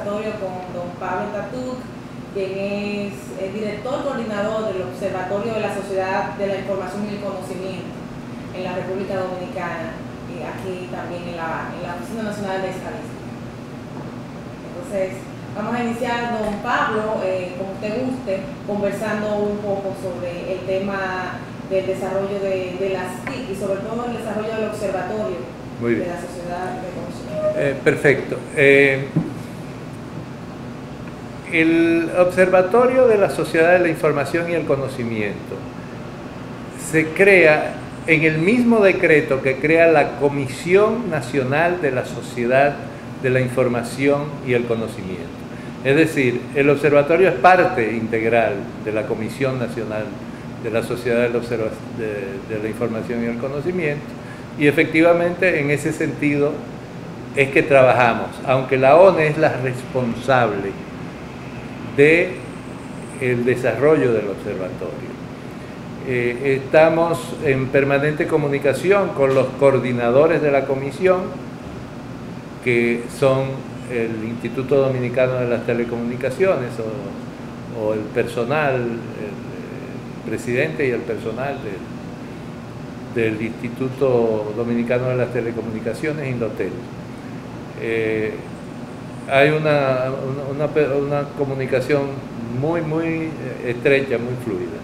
conversatorio con don Pablo Tatuc, quien es el director coordinador del Observatorio de la Sociedad de la Información y el Conocimiento en la República Dominicana, y aquí también en la Oficina Nacional de Estadística. Entonces, vamos a iniciar, don Pablo, como usted guste, conversando un poco sobre el tema del desarrollo de las TIC y sobre todo el desarrollo del observatorio de la Sociedad de Conocimiento. Perfecto. El Observatorio de la Sociedad de la Información y el Conocimiento se crea en el mismo decreto que crea la Comisión Nacional de la Sociedad de la Información y el Conocimiento. Es decir, el observatorio es parte integral de la Comisión Nacional de la Sociedad de la Información y el Conocimiento, y efectivamente en ese sentido es que trabajamos, aunque la ONE es la responsable del desarrollo del observatorio. Estamos en permanente comunicación con los coordinadores de la comisión, que son el Instituto Dominicano de las Telecomunicaciones o el personal, el presidente y el personal del Instituto Dominicano de las Telecomunicaciones, Indotel. Hay una comunicación muy estrecha, muy fluida.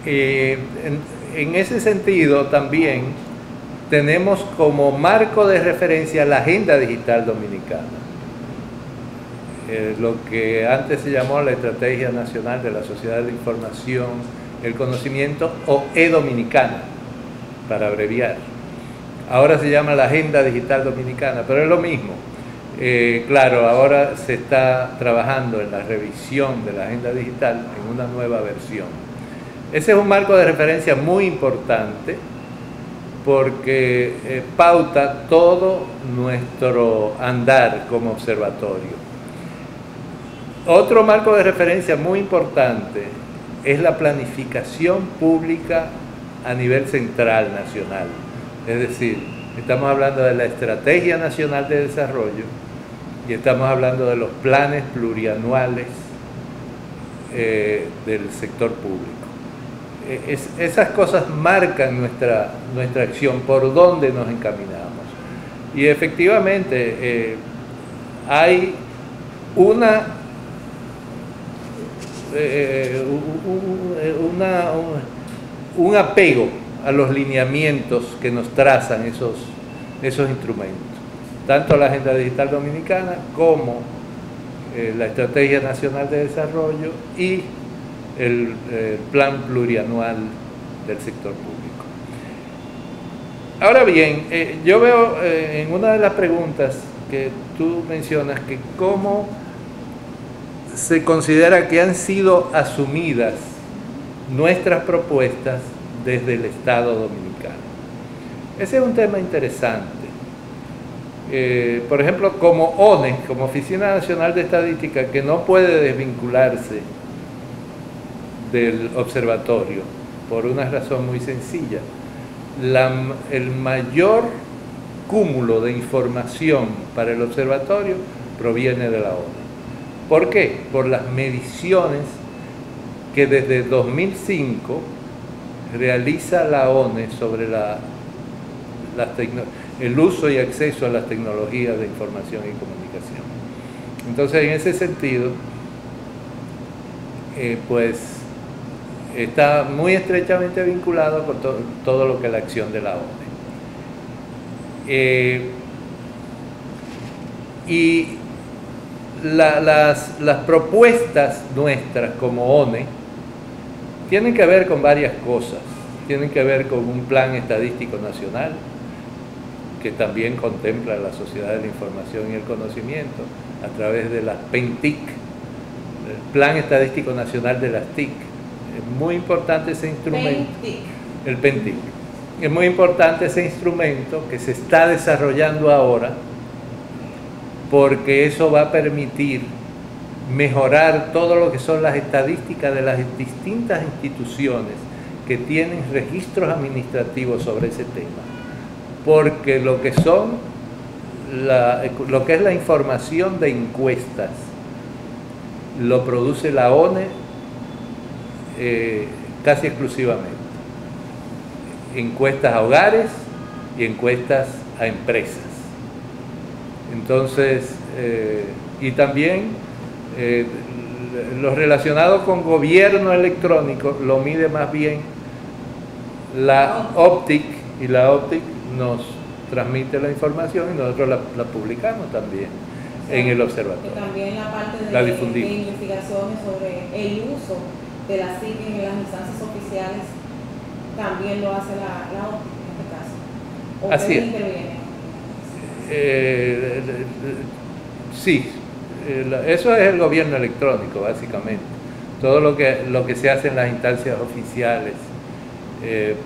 En ese sentido también tenemos como marco de referencia la Agenda Digital Dominicana, lo que antes se llamó la Estrategia Nacional de la Sociedad de la Información, el Conocimiento, o E-Dominicana, para abreviar. Ahora se llama la Agenda Digital Dominicana, pero es lo mismo. Claro, ahora se está trabajando en la revisión de la Agenda Digital en una nueva versión. Ese es un marco de referencia muy importante porque pauta todo nuestro andar como observatorio. Otro marco de referencia muy importante es la planificación pública a nivel central nacional. Es decir, estamos hablando de la Estrategia Nacional de Desarrollo y estamos hablando de los planes plurianuales del sector público. Esas cosas marcan nuestra acción, por dónde nos encaminamos. Y efectivamente hay un apego a los lineamientos que nos trazan esos instrumentos, tanto la Agenda Digital Dominicana como la Estrategia Nacional de Desarrollo y el plan plurianual del sector público. Ahora bien, yo veo en una de las preguntas que tú mencionas que cómo se considera que han sido asumidas nuestras propuestas desde el Estado dominicano. Ese es un tema interesante. Por ejemplo, como ONE, como Oficina Nacional de Estadística, que no puede desvincularse del observatorio por una razón muy sencilla. El mayor cúmulo de información para el observatorio proviene de la ONE. ¿Por qué? Por las mediciones que desde 2005 realiza la ONE sobre el uso y acceso a las tecnologías de información y comunicación. Entonces, en ese sentido, pues está muy estrechamente vinculado con todo lo que es la acción de la ONE. Y las propuestas nuestras como ONE tienen que ver con varias cosas. Tienen que ver con un plan estadístico nacional que también contempla la Sociedad de la Información y el Conocimiento a través de las PENTIC, el Plan Estadístico Nacional de las TIC. Es muy importante ese instrumento, el PENTIC. Es muy importante ese instrumento que se está desarrollando ahora, porque eso va a permitir mejorar todo lo que son las estadísticas de las distintas instituciones que tienen registros administrativos sobre ese tema. Porque lo que son lo que es la información de encuestas lo produce la ONE casi exclusivamente. Encuestas a hogares y encuestas a empresas. Entonces, y también lo relacionado con gobierno electrónico lo mide más bien la OPTIC, y la OPTIC nos transmite la información y nosotros la publicamos también en el observatorio. Y también la parte de investigaciones sobre el uso de la SIC en las instancias oficiales también lo hace la OPTIC en este caso. ¿O así es. Interviene? Sí, eso es el gobierno electrónico, básicamente. Todo lo que se hace en las instancias oficiales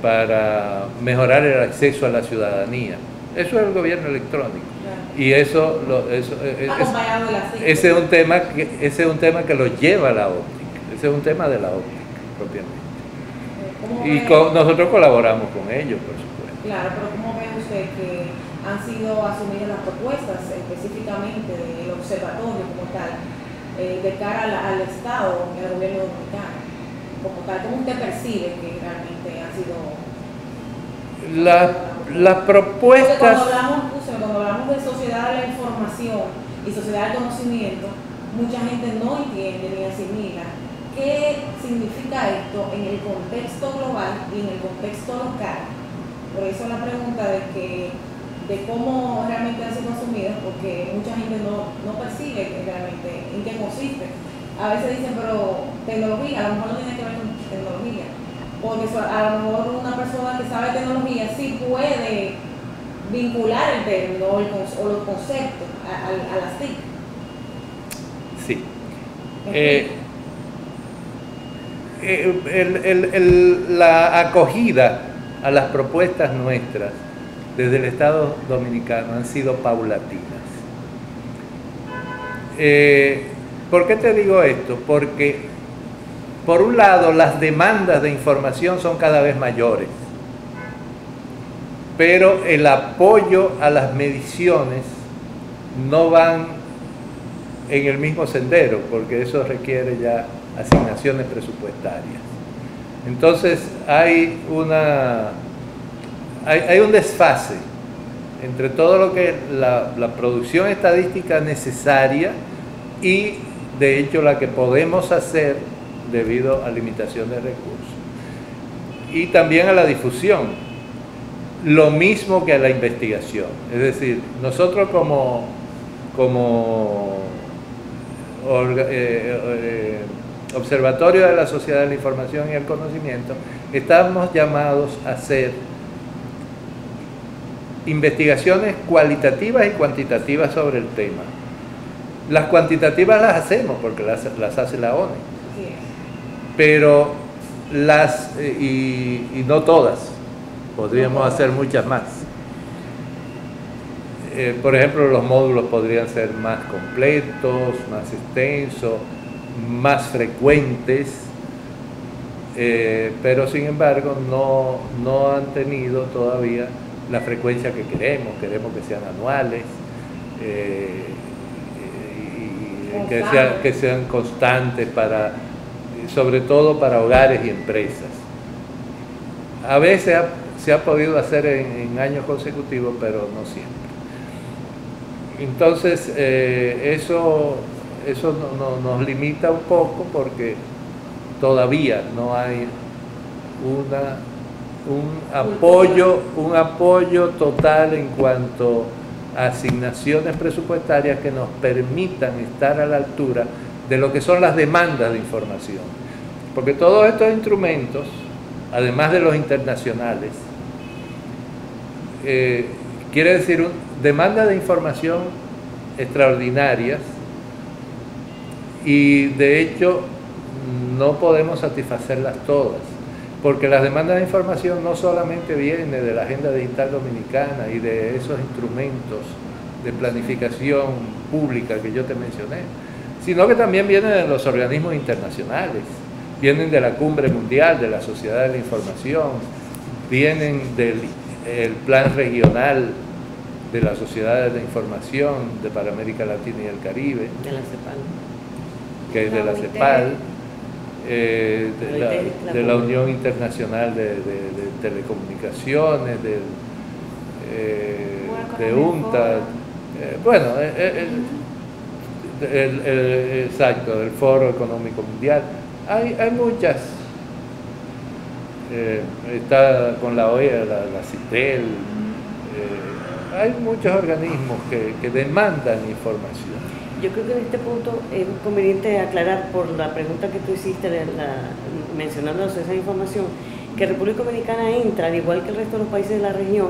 para mejorar el acceso a la ciudadanía. Eso es el gobierno electrónico. Claro. Y ese es un tema que lo lleva la OPTIC. Ese es un tema de la OPTIC propiamente. Y nosotros colaboramos con ellos, por supuesto. Claro, pero ¿cómo ve usted que han sido asumidas las propuestas específicamente del observatorio como tal, de cara al Estado y al gobierno dominicano? Como tal, ¿cómo usted percibe que realmente han sido las propuestas? Porque cuando hablamos de sociedad de la información y sociedad del conocimiento, mucha gente no entiende ni asimila qué significa esto en el contexto global y en el contexto local. Por eso la pregunta de cómo realmente han sido asumidas, porque mucha gente no percibe realmente en qué consiste. A veces dicen, pero tecnología, a lo mejor no tiene que ver con tecnología, porque a lo mejor una persona que sabe tecnología sí puede vincular el término o los conceptos a las TIC. Sí. La acogida a las propuestas nuestras desde el Estado Dominicano han sido paulatinas. ¿Por qué te digo esto? Porque, por un lado, las demandas de información son cada vez mayores, pero el apoyo a las mediciones no van en el mismo sendero, porque eso requiere ya asignaciones presupuestarias. Entonces, hay un desfase entre todo lo que es la producción estadística necesaria y, de hecho, la que podemos hacer debido a limitación de recursos. Y también a la difusión, lo mismo que a la investigación. Es decir, nosotros como Observatorio de la Sociedad de la Información y el Conocimiento, estamos llamados a hacer investigaciones cualitativas y cuantitativas sobre el tema. Las cuantitativas las hacemos porque las hace la ONE, pero y no todas, podríamos hacer muchas más. Por ejemplo, los módulos podrían ser más completos, más extensos, más frecuentes, pero sin embargo no han tenido todavía la frecuencia que queremos que sean anuales, que sean constantes, sobre todo para hogares y empresas. A veces se ha podido hacer en años consecutivos, pero no siempre. Entonces, eso nos limita un poco porque todavía no hay un apoyo total en cuanto a asignaciones presupuestarias que nos permitan estar a la altura de lo que son las demandas de información. Porque todos estos instrumentos, además de los internacionales, quiere decir demanda de información extraordinarias, y de hecho no podemos satisfacerlas todas, porque las demandas de información no solamente vienen de la Agenda Digital Dominicana y de esos instrumentos de planificación pública que yo te mencioné, sino que también vienen de los organismos internacionales, vienen de la Cumbre Mundial de la Sociedad de la Información, vienen del Plan Regional de las sociedades de información para América Latina y el Caribe, De la CEPAL. que es de la CEPAL, de la Unión Internacional de Telecomunicaciones, de UNTA, bueno, exacto, del Foro Económico Mundial. Hay muchas, está con la OEA, la CITEL, hay muchos organismos que demandan información. Yo creo que en este punto es conveniente aclarar, por la pregunta que tú hiciste, mencionando la Sociedad de Información, que República Dominicana entra, al igual que el resto de los países de la región,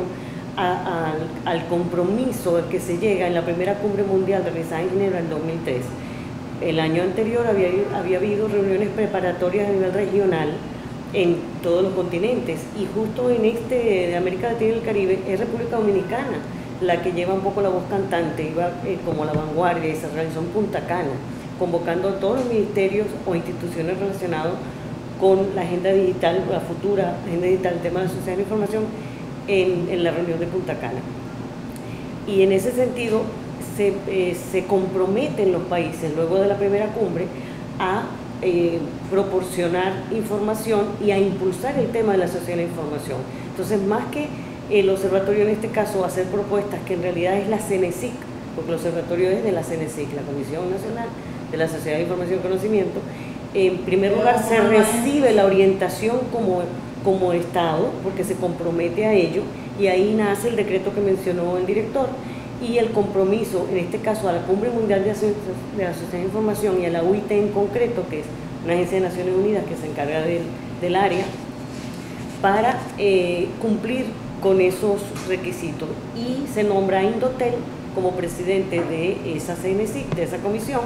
al compromiso al que se llega en la primera cumbre mundial realizada en Ginebra en 2003. El año anterior había habido reuniones preparatorias a nivel regional en todos los continentes, y justo en este de América Latina y el Caribe es República Dominicana la que lleva un poco la voz cantante, iba como la vanguardia, y se realizó en Punta Cana, convocando a todos los ministerios o instituciones relacionados con la agenda digital, la futura agenda digital, el tema de la sociedad de la información, en la reunión de Punta Cana. Y en ese sentido se comprometen los países, luego de la primera cumbre, a proporcionar información y a impulsar el tema de la sociedad de la información. Entonces, más que el observatorio en este caso hacer propuestas, que en realidad es la CENESIC, porque el observatorio es de la CENESIC, la Comisión Nacional de la Sociedad de Información y Conocimiento, en primer lugar se recibe la orientación como Estado, porque se compromete a ello, y ahí nace el decreto que mencionó el director, y el compromiso, en este caso a la Cumbre Mundial de la Sociedad de Información y a la UIT en concreto, que es una agencia de Naciones Unidas que se encarga del área, para cumplir con esos requisitos, y se nombra a Indotel como presidente de esa CNCIC, de esa comisión,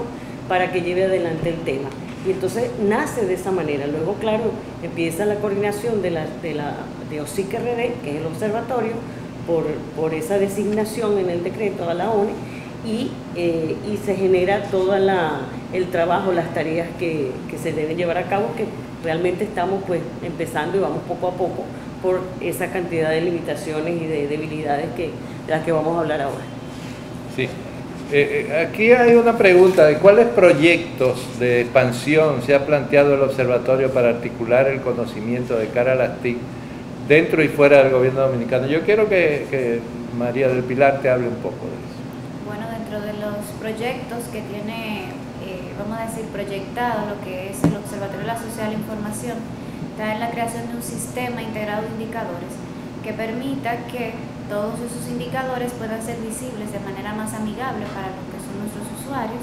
para que lleve adelante el tema. Y entonces nace de esa manera. Luego, claro, empieza la coordinación de OSIC-RD, que es el observatorio, por esa designación en el decreto a la ONE, y se genera todo el trabajo, las tareas que se deben llevar a cabo, que realmente estamos pues empezando y vamos poco a poco por esa cantidad de limitaciones y de debilidades de las que vamos a hablar ahora. Sí. Aquí hay una pregunta de cuáles proyectos de expansión se ha planteado el observatorio para articular el conocimiento de cara a las TIC dentro y fuera del gobierno dominicano. Yo quiero que María del Pilar te hable un poco de eso. Bueno, dentro de los proyectos que tiene, vamos a decir, proyectado lo que es el Observatorio de la Sociedad de la Información, está en la creación de un sistema integrado de indicadores que permita que todos esos indicadores puedan ser visibles de manera más amigable para los que son nuestros usuarios,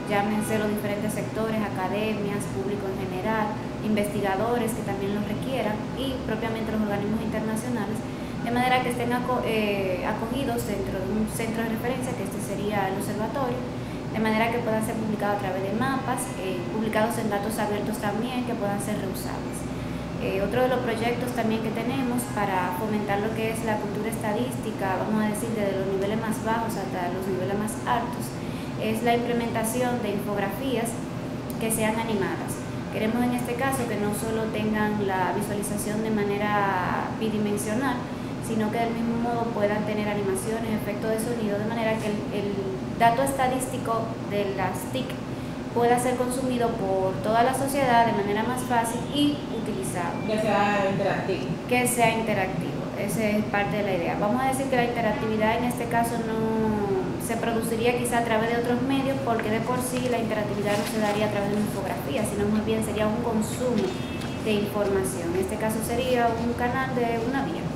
llámense los diferentes sectores, academias, público en general, investigadores que también los requieran, y propiamente los organismos internacionales, de manera que estén acogidos dentro de un centro de referencia, que este sería el observatorio, de manera que puedan ser publicados a través de mapas, publicados en datos abiertos también, que puedan ser reusables. Otro de los proyectos también que tenemos para fomentar lo que es la cultura estadística, vamos a decir, desde los niveles más bajos hasta los niveles más altos, es la implementación de infografías que sean animadas. Queremos en este caso que no solo tengan la visualización de manera bidimensional, sino que del mismo modo puedan tener animaciones, efectos de sonido, de manera que el dato estadístico de las TIC pueda ser consumido por toda la sociedad de manera más fácil y utilizado. Que sea interactivo. Que sea interactivo, esa es parte de la idea. Vamos a decir que la interactividad en este caso no se produciría quizá a través de otros medios, porque de por sí la interactividad no se daría a través de una infografía, sino más bien sería un consumo de información. En este caso sería un canal de una vía.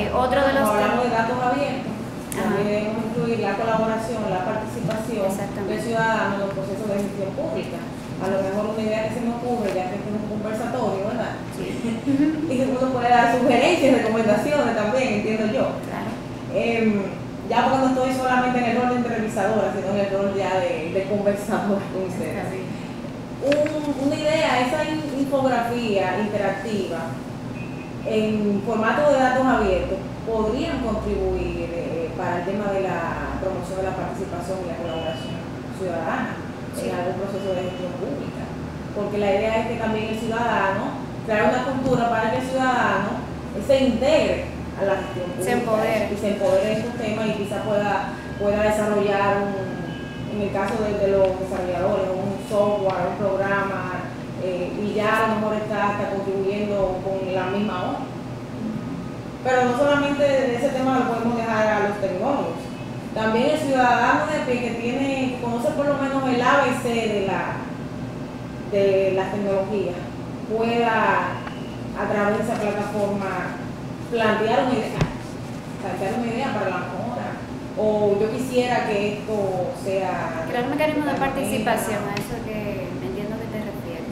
Otro de los hablamos de datos abiertos. También debemos incluir la colaboración, la participación del ciudadano en los procesos de gestión pública. A lo mejor una idea que se me ocurre, ya que es un conversatorio, ¿verdad? Sí. Y que uno puede dar sugerencias, recomendaciones también, entiendo yo. Claro. Ya porque no estoy solamente en el rol de entrevistadora, sino en el rol ya de conversadora con ustedes. Una idea, esa infografía interactiva en formato de datos abiertos podrían contribuir para el tema de la promoción de la participación y la colaboración ciudadana en algún proceso de gestión pública, porque la idea es que también el ciudadano, crear una cultura para que el ciudadano se integre a la gestión pública. Se empodere. Y se empodere en estos temas y quizá pueda desarrollar, en el caso de los desarrolladores, un software, un programa, y ya a lo mejor está contribuyendo con la misma obra. Pero no solamente de ese tema lo podemos dejar a los tecnólogos. También el ciudadano de pie que conoce por lo menos el ABC de la tecnología, pueda a través de esa plataforma plantear una idea para la mejora. O yo quisiera que esto sea... Crear un mecanismo de participación, a eso que entiendo que te refieres.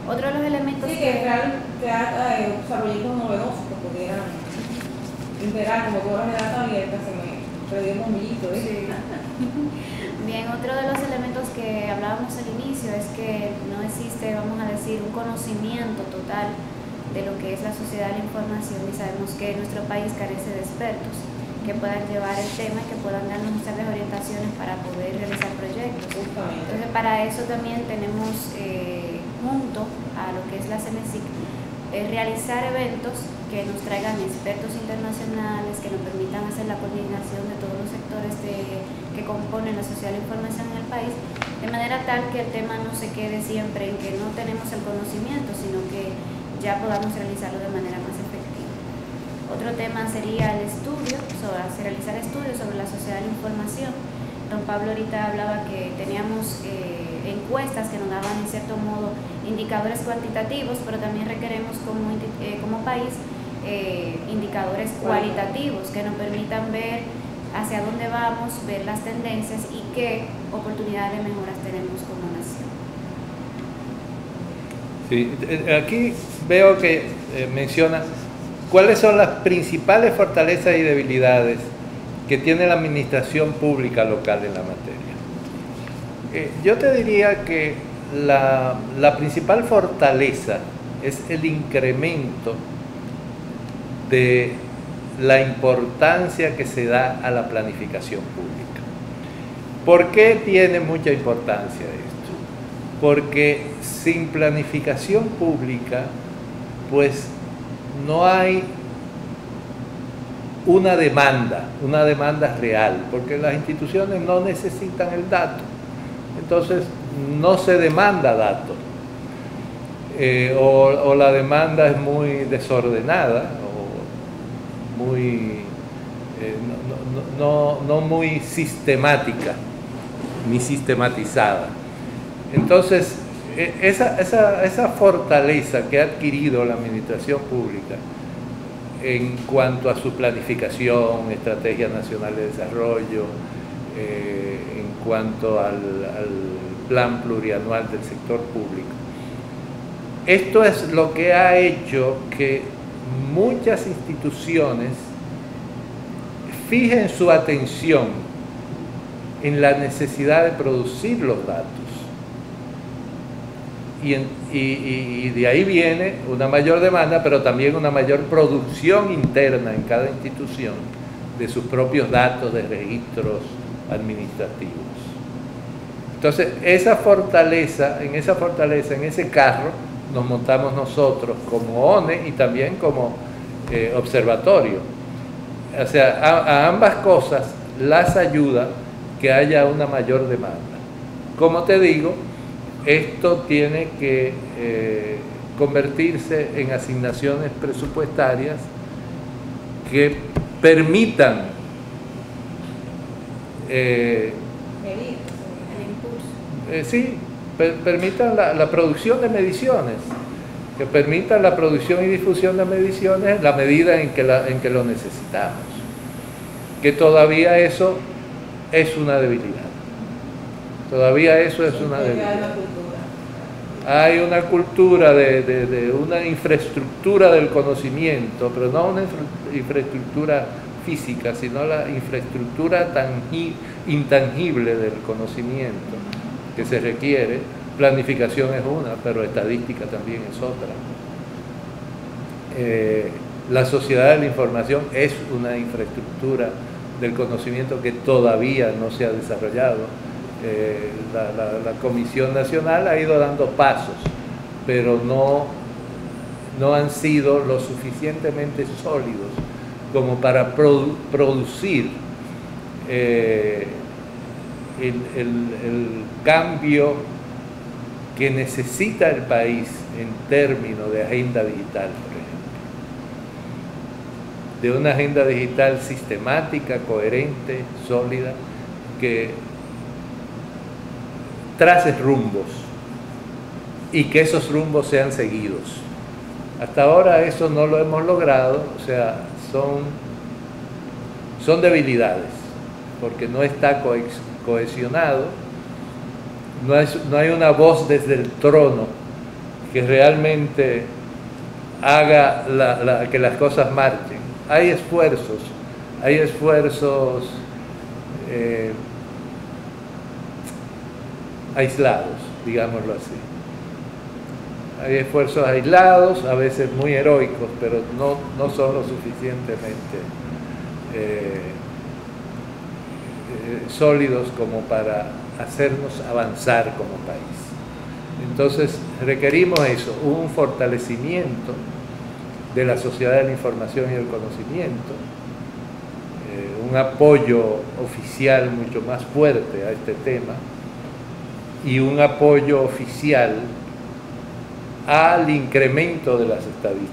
Otro de los elementos sí, que crear proyectos novedosos que pudieran integrar, como todas las edades abiertas, se me perdió un bombillito, ¿eh? Sí. Bien, otro de los elementos que hablábamos al inicio es que no existe, vamos a decir, un conocimiento total de lo que es la sociedad de la información, y sabemos que nuestro país carece de expertos que puedan llevar el tema y que puedan darnos muchas orientaciones para poder realizar proyectos. Justamente. Entonces, para eso también tenemos junto a lo que es la CENESIC, realizar eventos que nos traigan expertos internacionales, que nos permitan hacer la coordinación de todos los sectores que componen la sociedad de la información en el país, de manera tal que el tema no se quede siempre en que no tenemos el conocimiento, sino que ya podamos realizarlo de manera más efectiva. Otro tema sería el estudio, realizar estudios sobre la sociedad de la información. Don Pablo ahorita hablaba que teníamos encuestas que nos daban en cierto modo indicadores cuantitativos, pero también requeremos como país indicadores cualitativos que nos permitan ver hacia dónde vamos, ver las tendencias y qué oportunidades de mejoras tenemos como nación. Sí, aquí veo que menciona cuáles son las principales fortalezas y debilidades que tiene la administración pública local en la materia. Yo te diría que la principal fortaleza es el incremento de la importancia que se da a la planificación pública. ¿Por qué tiene mucha importancia esto? Porque sin planificación pública, pues no hay una demanda real, porque las instituciones no necesitan el dato, entonces no se demanda datos, o la demanda es muy desordenada, o muy, no muy sistemática, ni sistematizada. Entonces, esa fortaleza que ha adquirido la administración pública en cuanto a su planificación, estrategia nacional de desarrollo, en cuanto al plan plurianual del sector público. Esto es lo que ha hecho que muchas instituciones fijen su atención en la necesidad de producir los datos. Y de ahí viene una mayor demanda, pero también una mayor producción interna en cada institución de sus propios datos de registros administrativos. Entonces, en esa fortaleza, en ese carro, nos montamos nosotros como ONE y también como observatorio. O sea, a ambas cosas las ayuda que haya una mayor demanda. Como te digo, esto tiene que convertirse en asignaciones presupuestarias que permitan permitan la producción de mediciones, que permitan la producción y difusión de mediciones en la medida en que lo necesitamos, que todavía eso es una debilidad. Todavía eso es una debilidad. Hay una cultura de una infraestructura del conocimiento, pero no una infraestructura física, sino la infraestructura intangible del conocimiento que se requiere. Planificación es una, pero estadística también es otra. La sociedad de la información es una infraestructura del conocimiento que todavía no se ha desarrollado. La Comisión Nacional ha ido dando pasos, pero no han sido lo suficientemente sólidos como para producir el cambio que necesita el país en términos de agenda digital, por ejemplo. De una agenda digital sistemática, coherente, sólida, que trace rumbos y que esos rumbos sean seguidos. Hasta ahora eso no lo hemos logrado, o sea, son debilidades, porque no está cohesionado, no hay una voz desde el trono que realmente haga que las cosas marchen. Hay esfuerzos aislados, digámoslo así. Hay esfuerzos aislados, a veces muy heroicos, pero no son lo suficientemente sólidos como para hacernos avanzar como país. Entonces requerimos eso, un fortalecimiento de la sociedad de la información y del conocimiento, un apoyo oficial mucho más fuerte a este tema y un apoyo oficial al incremento de las estadísticas,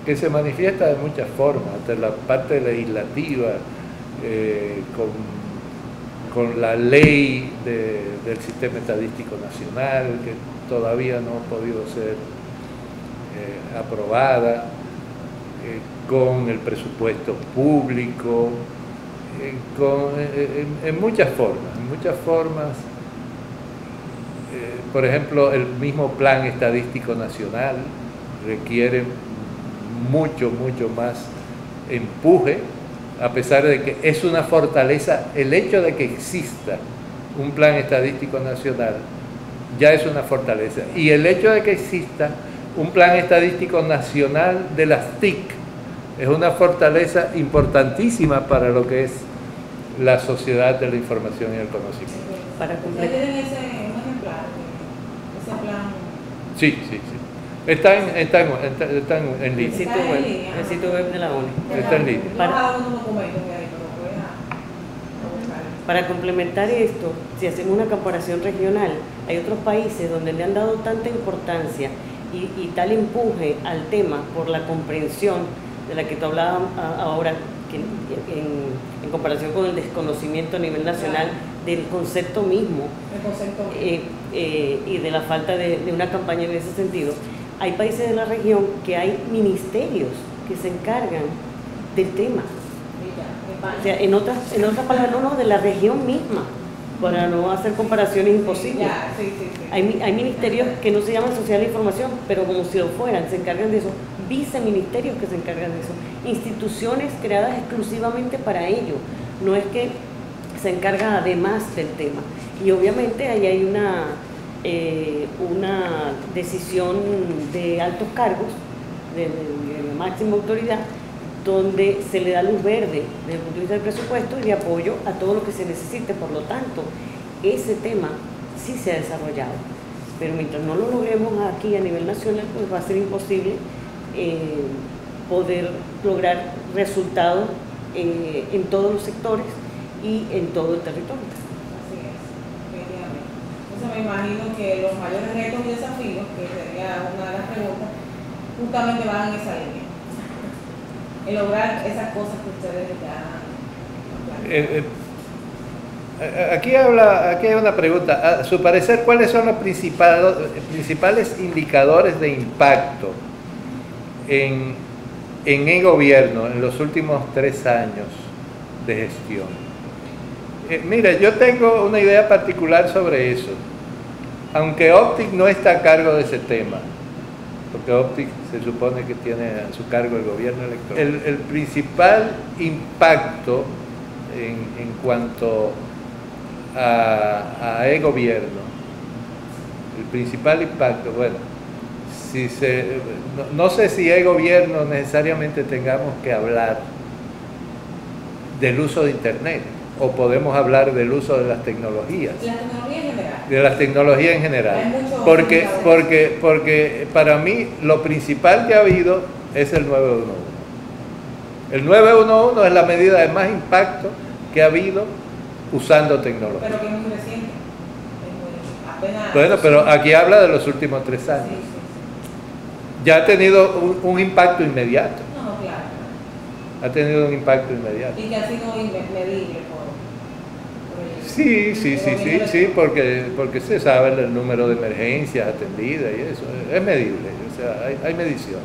que se manifiesta de muchas formas, hasta la parte legislativa, con la ley del Sistema Estadístico Nacional, que todavía no ha podido ser aprobada, con el presupuesto público, en muchas formas. Por ejemplo, el mismo Plan Estadístico Nacional requiere mucho más empuje, a pesar de que es una fortaleza. El hecho de que exista un Plan Estadístico Nacional ya es una fortaleza, y el hecho de que exista un Plan Estadístico Nacional de las TIC es una fortaleza importantísima para lo que es la sociedad de la información y el conocimiento. Para completar. ¿Ustedes tienen un ejemplar? Ese plan. Sí. Están en línea. El sitio web de la ONU. Está en línea. Para complementar esto, si hacemos una comparación regional, hay otros países donde le han dado tanta importancia y tal empuje al tema por la comprensión de la que tú hablabas ahora, que en comparación con el desconocimiento a nivel nacional del concepto mismo, y de la falta de una campaña en ese sentido. Hay países de la región que hay ministerios que se encargan del tema. O sea, en otras palabras, no, de la región misma, para no hacer comparaciones imposibles. Hay ministerios que no se llaman social de información, pero como si lo fueran, se encargan de eso. Viceministerios que se encargan de eso. Instituciones creadas exclusivamente para ello. No es que se encarga además del tema. Y obviamente ahí hay una decisión de altos cargos, de la máxima autoridad, donde se le da luz verde desde el punto de vista del presupuesto y de apoyo a todo lo que se necesite. Por lo tanto, ese tema sí se ha desarrollado, pero mientras no lo logremos aquí a nivel nacional, pues va a ser imposible poder lograr resultados en todos los sectores y en todo el territorio. Así es, definitivamente. Entonces me imagino que los mayores retos y desafíos, que sería una de las preguntas, justamente van en esa línea, en lograr esas cosas que ustedes ya Aquí hay una pregunta. A su parecer, ¿cuáles son los principales indicadores de impacto en e-gobierno en los últimos 3 años de gestión? Mira, yo tengo una idea particular sobre eso, aunque Optic no está a cargo de ese tema, porque Optic se supone que tiene a su cargo el gobierno electoral. El principal impacto en cuanto a e-gobierno, el principal impacto, bueno, no sé si e-gobierno necesariamente tengamos que hablar del uso de Internet, o podemos hablar del uso de las tecnologías. La tecnología en general. De las tecnologías en general. Hay muchos porque para mí lo principal que ha habido es el 911. El 911 es la medida de más impacto que ha habido usando tecnología. Pero que es muy reciente. Es muy, apenas. Bueno, pero aquí habla de los últimos 3 años. Sí. Ya ha tenido un impacto inmediato. No, claro. Ha tenido un impacto inmediato. Y que ha sido medible Sí, porque se sabe el número de emergencias atendidas y eso, es medible, o sea, hay medición,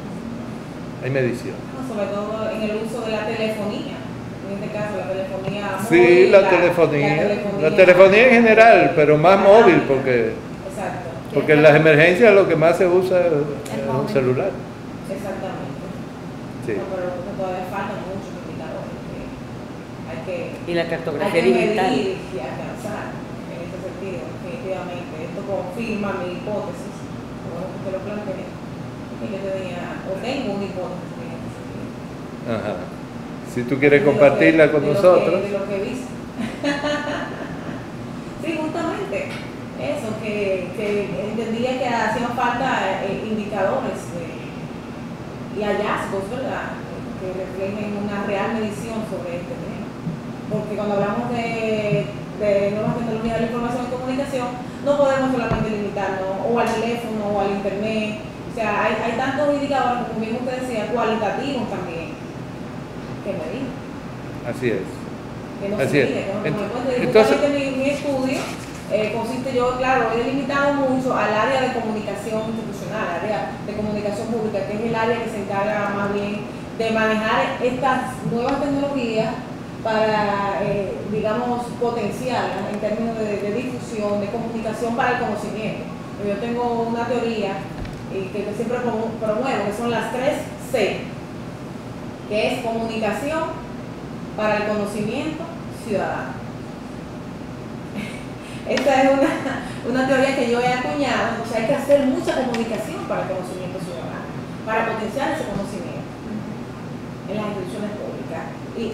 No, sobre todo en el uso de la telefonía, en este caso la telefonía móvil. Sí, la telefonía en general, pero más móvil, Exacto. porque en las emergencias lo que más se usa es un celular. Exactamente. Sí. No, pero todavía faltan muchos indicadores y la cartografía hay que digital. medir y alcanzar en este sentido, definitivamente. Esto confirma mi hipótesis, como te lo planteé, que yo tenía, o tengo una hipótesis en este sentido. Ajá. Si tú quieres compartirla con nosotros. De lo que he visto. Sí, justamente. Eso, que entendía que hacían falta indicadores y hallazgos, ¿verdad? Que reflejen una real medición sobre este tema. Porque cuando hablamos de nuevas tecnologías de la información y comunicación, no podemos solamente limitarnos o al teléfono o al internet. O sea, hay tantos indicadores, como bien usted decía, cualitativos también, que medir. Así es. Que no Así se es. mide, que no se mide. Entonces, mi estudio consiste, yo, claro, he limitado mucho al área de comunicación institucional, área de comunicación pública, que es el área que se encarga más bien de manejar estas nuevas tecnologías para, digamos, potenciarlas en términos de difusión, de comunicación para el conocimiento. Yo tengo una teoría que siempre promuevo, que son las 3 C, que es comunicación para el conocimiento ciudadano. Esta es una teoría que yo he acuñado. O sea, hay que hacer mucha comunicación para el conocimiento ciudadano, para potenciar ese conocimiento en las instituciones públicas. Y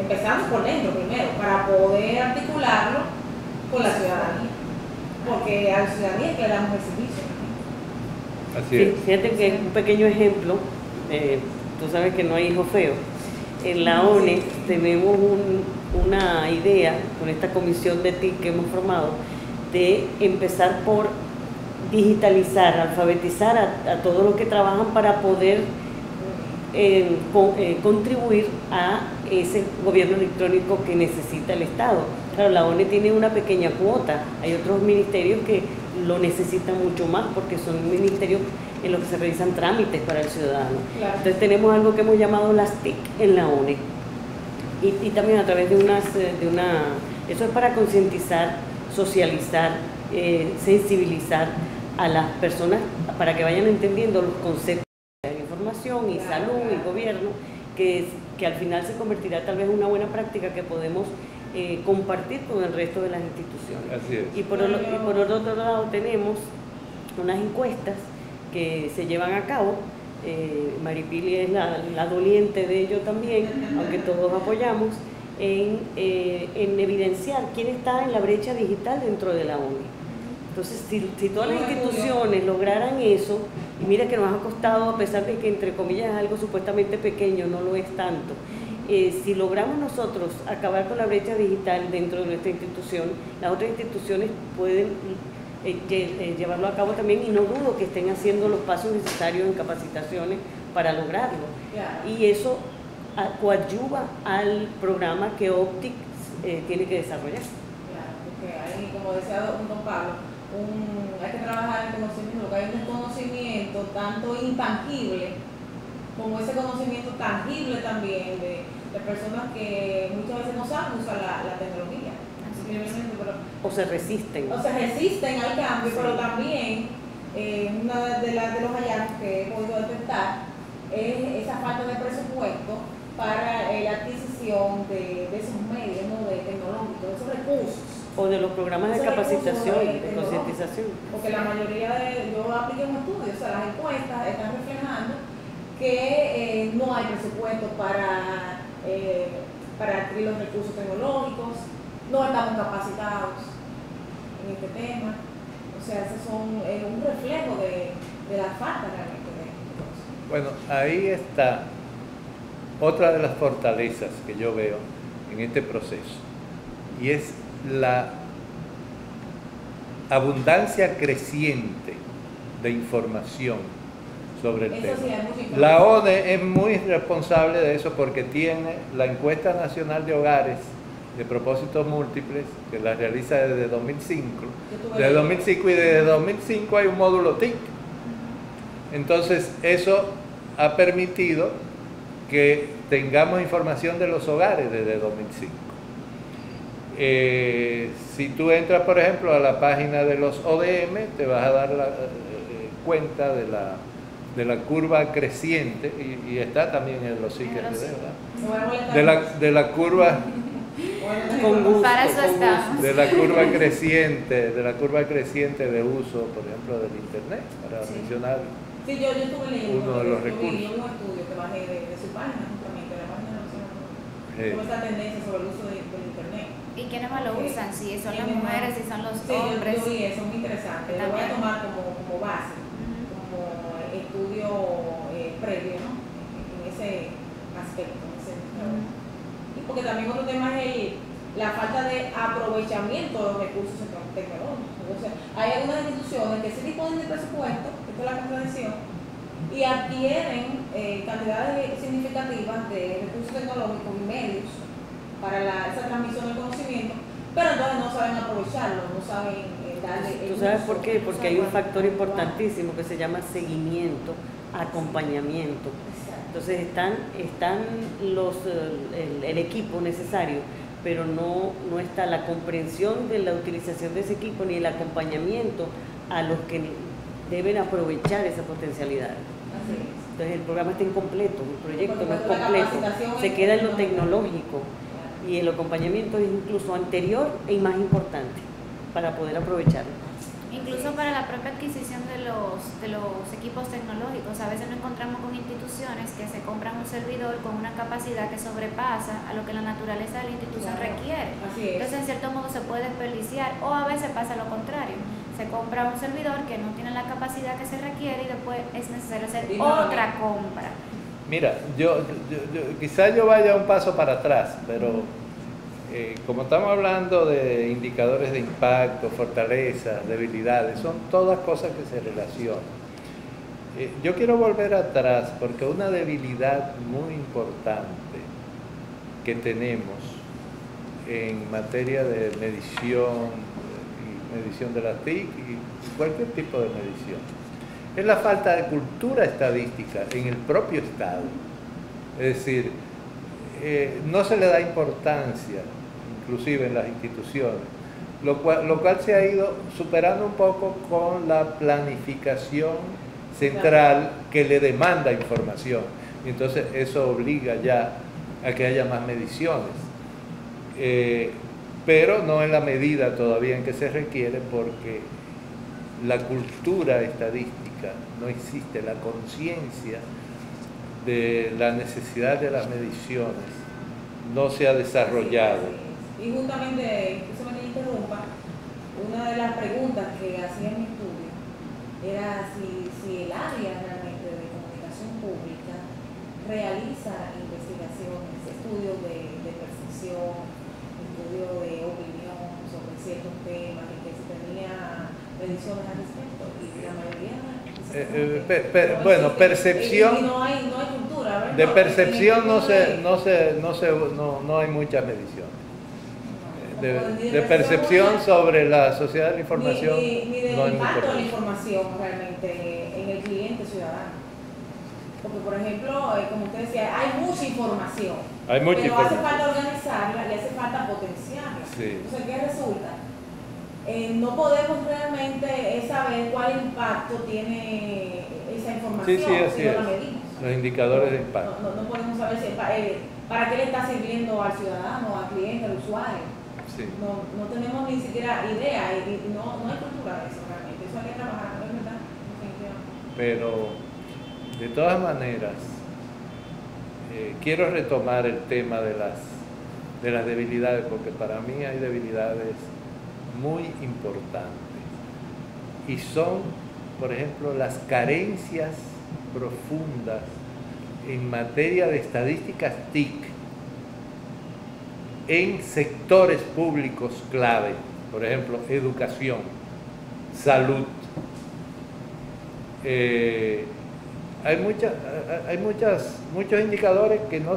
empezamos por dentro primero, para poder articularlo con la ciudadanía, porque a la ciudadanía es que le damos el servicio. Así es. Fíjate que un pequeño ejemplo, tú sabes que no hay hijo feo. En la ONE tenemos una idea con esta comisión de TIC que hemos formado de empezar por digitalizar, alfabetizar a todos los que trabajan para poder contribuir a ese gobierno electrónico que necesita el Estado. Claro, la ONE tiene una pequeña cuota, hay otros ministerios que lo necesitan mucho más porque son ministerios en los que se realizan trámites para el ciudadano. Claro. Entonces tenemos algo que hemos llamado las TIC en la ONE y también a través de eso es para concientizar, socializar, sensibilizar a las personas para que vayan entendiendo los conceptos de información y salud y gobierno, que al final se convertirá tal vez en una buena práctica que podemos compartir con el resto de las instituciones. Así es. Y por otro lado tenemos unas encuestas que se llevan a cabo. Maripili es la doliente de ello también, aunque todos apoyamos, en evidenciar quién está en la brecha digital dentro de la ONE. Entonces, si todas las instituciones lograran eso, y mira que nos ha costado, a pesar de que entre comillas es algo supuestamente pequeño, no lo es tanto, si logramos nosotros acabar con la brecha digital dentro de nuestra institución, las otras instituciones pueden llevarlo a cabo también, y no dudo que estén haciendo los pasos necesarios en capacitaciones para lograrlo. Claro. Y eso coadyuva al programa que Optic tiene que desarrollar. Claro, porque ahí, como decía don Pablo, hay que trabajar en conocimiento, porque hay un conocimiento tanto intangible como ese conocimiento tangible también de personas que muchas veces no saben usar la tecnología. O se resisten. O se resisten al cambio, sí. Pero también una de los hallazgos que he podido detectar es esa falta de presupuesto para la adquisición de esos medios, ¿no? De tecnológicos, de esos recursos. O de los programas de capacitación, de concientización. Porque la mayoría yo apliqué un estudio, o sea, las encuestas están reflejando que no hay presupuesto para para adquirir los recursos tecnológicos, no estamos capacitados en este tema. O sea, esos son un reflejo de la falta realmente de cosas. Bueno, ahí está otra de las fortalezas que yo veo en este proceso, y es la abundancia creciente de información sobre el tema. Sí, la ONE es muy responsable de eso porque tiene la encuesta nacional de hogares de propósitos múltiples, que la realiza desde 2005. Desde 2005 y desde 2005 hay un módulo TIC. Entonces eso ha permitido que tengamos información de los hogares desde 2005. Si tú entras, por ejemplo, a la página de los ODM, te vas a dar cuenta de la curva creciente, y está también en los sitios de la curva Con gusto, para eso con estamos. gusto. de la curva creciente de uso, por ejemplo, del internet, para mencionar. Sí, yo estuve leyendo Uno de los yo vi recursos. un estudio que bajé de su página, justamente, de la página nacional, Sí. sobre esta tendencia sobre el uso del internet. ¿Y quiénes más lo usan? Si son las ¿Quiénes mujeres, más? si son los Sí, hombres. yo vi eso, muy interesante. Lo voy a tomar como base, como estudio previo, ¿no? En ese aspecto. Y porque también otro tema es la falta de aprovechamiento de los recursos tecnológicos. Entonces, hay algunas instituciones que sí disponen de presupuesto, esto es la contradicción, y adquieren cantidades significativas de recursos tecnológicos y medios para esa transmisión del conocimiento, pero entonces no saben aprovecharlo, no saben darle el ¿Tú sabes uso, por qué? no Porque saben hay un cuál- factor cuál- importantísimo que se llama seguimiento, acompañamiento. Exacto. Entonces están el equipo necesario, pero no está la comprensión de la utilización de ese equipo ni el acompañamiento a los que deben aprovechar esa potencialidad. Así es. Entonces el programa está incompleto, el proyecto no es Porque la completo, capacitación se es queda en lo tecnológico. tecnológico y el acompañamiento es incluso anterior y más importante para poder aprovecharlo. Incluso para la propia adquisición de los equipos tecnológicos, a veces nos encontramos con instituciones que se compran un servidor con una capacidad que sobrepasa a lo que la naturaleza de la institución Claro, requiere. así es. Entonces, en cierto modo, se puede desperdiciar, o a veces pasa lo contrario. Se compra un servidor que no tiene la capacidad que se requiere y después es necesario hacer otra compra. Mira, quizás yo vaya un paso para atrás, pero como estamos hablando de indicadores de impacto, fortalezas, debilidades, son todas cosas que se relacionan. Yo quiero volver atrás porque una debilidad muy importante que tenemos en materia de medición de la TIC y cualquier tipo de medición es la falta de cultura estadística en el propio Estado. Es decir, no se le da importancia, inclusive en las instituciones, lo cual se ha ido superando un poco con la planificación central que le demanda información. Y entonces eso obliga ya a que haya más mediciones. Pero no en la medida todavía en que se requiere, porque la cultura estadística no existe, la conciencia de la necesidad de las mediciones no se ha desarrollado. Y justamente, eso me interrumpa, una de las preguntas que hacía en mi estudio era si el área realmente de comunicación pública realiza investigaciones, estudios de percepción, estudios de opinión sobre ciertos temas y que se tenía mediciones al respecto, y la mayoría bueno, percepción. Y no hay cultura, ¿verdad? De percepción no hay muchas mediciones. De percepción sobre la sociedad de la información ni del no hay impacto de la mucho. información realmente en el cliente ciudadano. Porque, por ejemplo, como usted decía, hay mucha información. Hay mucha pero información. hace falta organizarla y hace falta potenciarla. Sí. Entonces, ¿qué resulta? No podemos realmente saber cuál impacto tiene esa información Sí, así si no la es. medimos. Los indicadores de impacto. No podemos saber para qué le está sirviendo al ciudadano, al cliente, al usuario. Sí. No tenemos ni siquiera idea y no hay cultura de eso realmente. Eso hay que trabajar, ¿no es verdad? Definitivamente. Pero de todas maneras, quiero retomar el tema de las de las debilidades, porque para mí hay debilidades muy importantes. Y son, por ejemplo, las carencias profundas en materia de estadísticas TIC en sectores públicos clave, por ejemplo, educación, salud. Hay muchos indicadores que no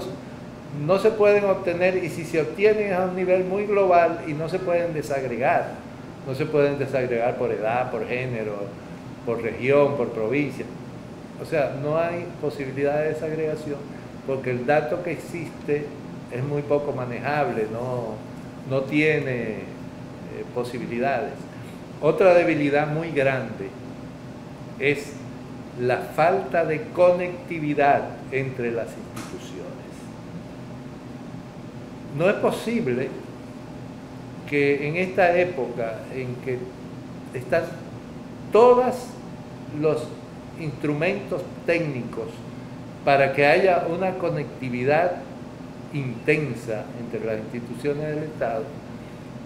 se pueden obtener, y si se obtienen es a un nivel muy global y no se pueden desagregar. No se pueden desagregar por edad, por género, por región, por provincia. O sea, no hay posibilidad de desagregación porque el dato que existe es muy poco manejable, no tiene posibilidades. Otra debilidad muy grande es la falta de conectividad entre las instituciones. No es posible que en esta época en que están todos los instrumentos técnicos para que haya una conectividad intensa entre las instituciones del Estado.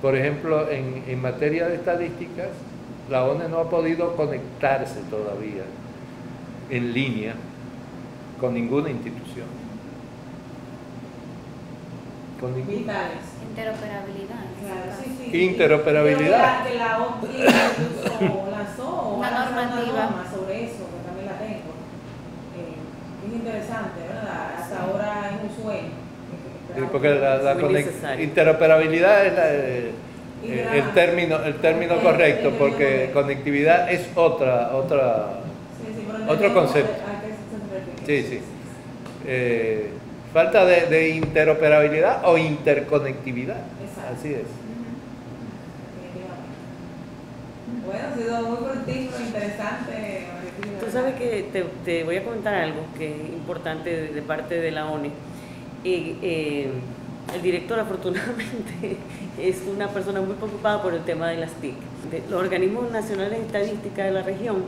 Por ejemplo, en materia de estadísticas, la ONE no ha podido conectarse todavía en línea con ninguna institución. Vitales. Interoperabilidad. Claro, sí. Interoperabilidad. Que la OCDE incluso lanzó Una normativa norma sobre eso, que también la tengo. Es interesante, ¿verdad? Hasta ahora es un sueño. Sí, porque la interoperabilidad es el término correcto, porque conectividad es otro concepto. Sí. Falta de interoperabilidad o interconectividad. Exacto. Así es. Bueno, ha sido muy fructífero, interesante. Tú sabes que te voy a comentar algo que es importante de parte de la ONE. El director, afortunadamente, es una persona muy preocupada por el tema de las TIC. Los organismos nacionales de estadística de la región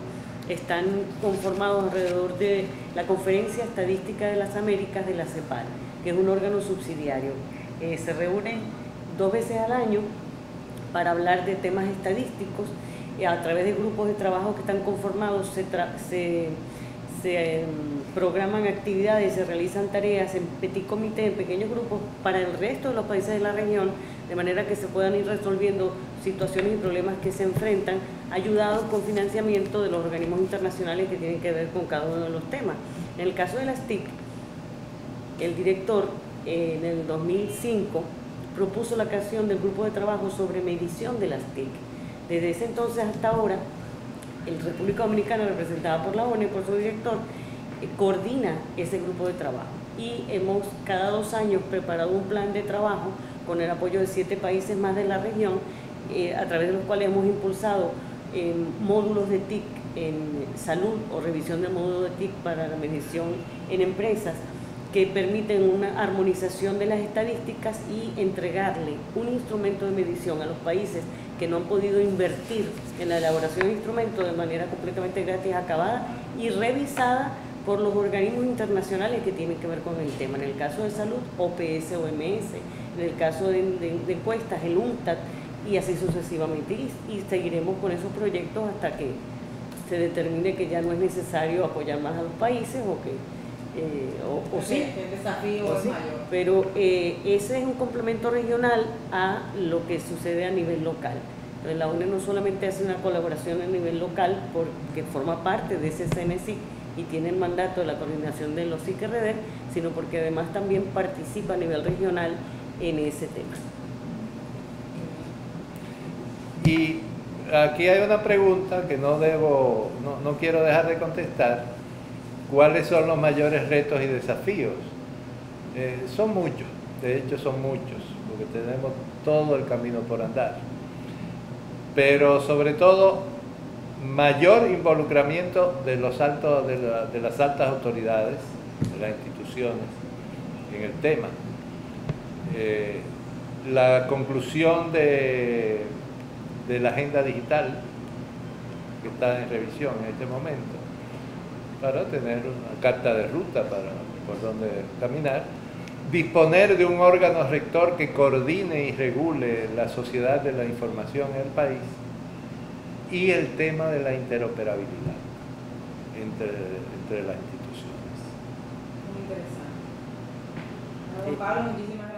están conformados alrededor de la Conferencia Estadística de las Américas de la CEPAL, que es un órgano subsidiario. Se reúnen 2 veces al año para hablar de temas estadísticos. A través de grupos de trabajo que están conformados se programan actividades, se realizan tareas en petit comité, en pequeños grupos, para el resto de los países de la región, de manera que se puedan ir resolviendo situaciones y problemas que se enfrentan, ayudados con financiamiento de los organismos internacionales que tienen que ver con cada uno de los temas. En el caso de las TIC, el director en el 2005 propuso la creación del grupo de trabajo sobre medición de las TIC. Desde ese entonces hasta ahora, la República Dominicana, representada por la ONE, por su director, coordina ese grupo de trabajo. Y hemos cada 2 años preparado un plan de trabajo con el apoyo de 7 países más de la región, a través de los cuales hemos impulsado módulos de TIC en salud o revisión de módulos de TIC para la medición en empresas, que permiten una armonización de las estadísticas y entregarle un instrumento de medición a los países que no han podido invertir en la elaboración de instrumentos de manera completamente gratis, acabada y revisada por los organismos internacionales que tienen que ver con el tema. En el caso de salud, OPS, OMS, en el caso de encuestas, el UNCTAD, y así sucesivamente. Y seguiremos con esos proyectos hasta que se determine que ya no es necesario apoyar más a los países o que sí, el desafío es sí, mayor. pero ese es un complemento regional a lo que sucede a nivel local. Entonces, la ONE no solamente hace una colaboración a nivel local porque forma parte de ese CNSIC y tiene el mandato de la coordinación de los SIC-RD, sino porque además también participa a nivel regional en ese tema. Y aquí hay una pregunta que no quiero dejar de contestar. ¿Cuáles son los mayores retos y desafíos? Son muchos, de hecho son muchos, porque tenemos todo el camino por andar. Pero sobre todo, mayor involucramiento de las altas autoridades, de las instituciones, en el tema. La conclusión de la agenda digital, que está en revisión en este momento, para tener una carta de ruta por donde caminar, disponer de un órgano rector que coordine y regule la sociedad de la información en el país, y el tema de la interoperabilidad entre las instituciones. Muy interesante. Bueno, Pablo, muchísimas